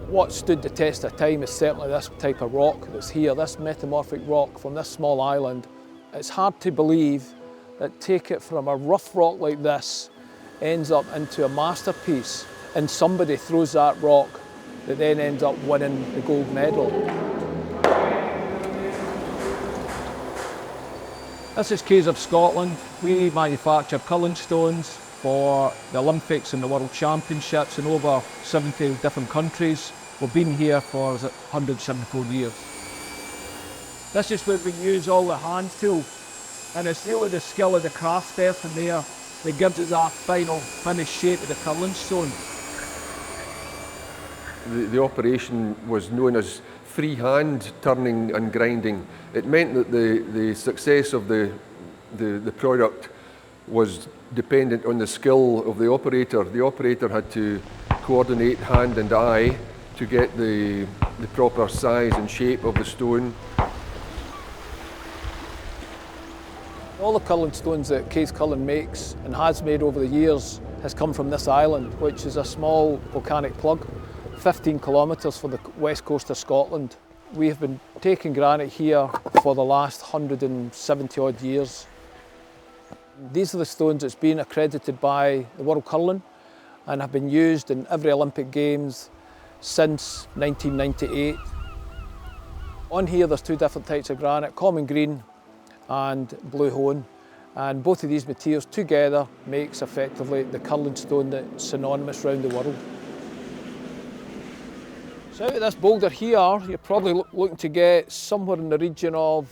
What stood the test of time is certainly this type of rock that's here, this metamorphic rock from this small island. It's hard to believe that take it from a rough rock like this ends up into a masterpiece, and somebody throws that rock that then ends up winning the gold medal. This is Caves of Scotland. We manufacture culling stones for the Olympics and the World Championships in over 70 different countries. We've been here for 174 years. This is where we use all the hand tools, and it's really the skill of the craft person there that gives us that final finished shape of the culling stone. The operation was known as freehand turning and grinding. It meant that the success of the product was dependent on the skill of the operator. The operator had to coordinate hand and eye to get the proper size and shape of the stone. All the culling stones that Case Cullen makes and has made over the years has come from this island, which is a small volcanic plug, 15 kilometres from the west coast of Scotland. We have been taking granite here for the last 170 odd years. These are the stones that's been accredited by the World Curling and have been used in every Olympic Games since 1998. On here there's two different types of granite, common green and blue hone, and both of these materials together makes effectively the curling stone that's synonymous around the world. So out of this boulder here, you're probably looking to get somewhere in the region of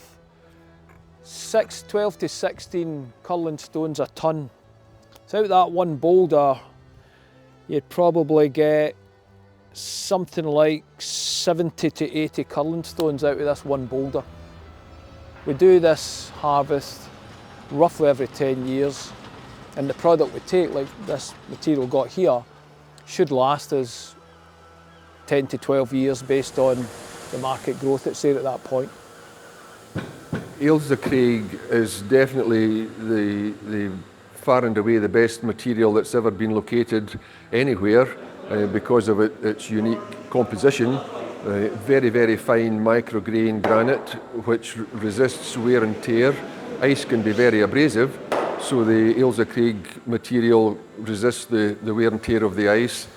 12 to 16 curling stones a tonne. So out of that one boulder, you'd probably get something like 70 to 80 curling stones out of this one boulder. We do this harvest roughly every 10 years, and the product we take, like this material got here, should last us 10 to 12 years based on the market growth that's there at that point. Ailsa Craig is definitely the far and away the best material that's ever been located anywhere because of its unique composition. Very, very fine micrograin granite which resists wear and tear. Ice can be very abrasive, so the Ailsa Craig material resists the wear and tear of the ice.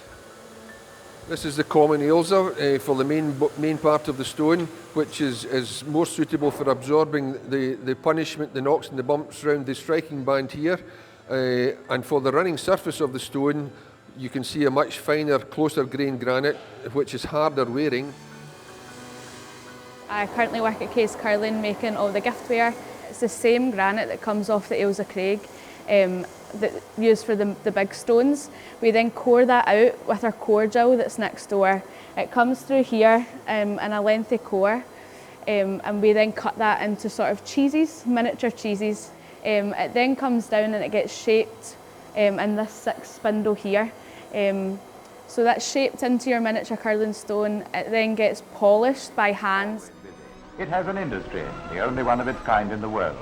This is the common Ailsa for the main part of the stone, which is more suitable for absorbing the punishment, the knocks and the bumps around the striking band here. And for the running surface of the stone, you can see a much finer, closer grained granite, which is harder wearing. I currently work at Case Curling making all the giftware. It's the same granite that comes off the Ailsa Craig that used for the big stones. We then core that out with our core drill that's next door. It comes through here in a lengthy core, and we then cut that into sort of cheeses, miniature cheeses. It then comes down and it gets shaped in this 6 spindle here. So that's shaped into your miniature curling stone. It then gets polished by hands. It has an industry, the only one of its kind in the world.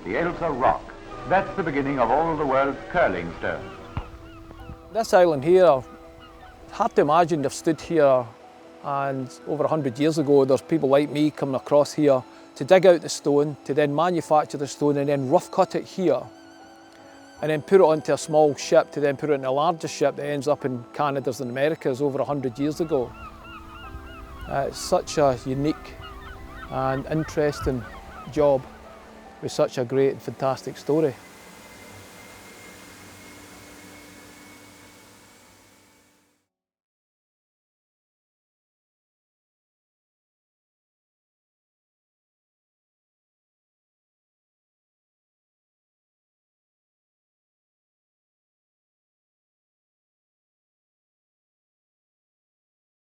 The Ailsa rock. That's the beginning of all the world's curling stones. This island here, hard to imagine they've stood here, and over 100 years ago there's people like me coming across here to dig out the stone, to then manufacture the stone and then rough cut it here and then put it onto a small ship to then put it in a larger ship that ends up in Canada's and America's over 100 years ago. It's such a unique and interesting job with such a great and fantastic story.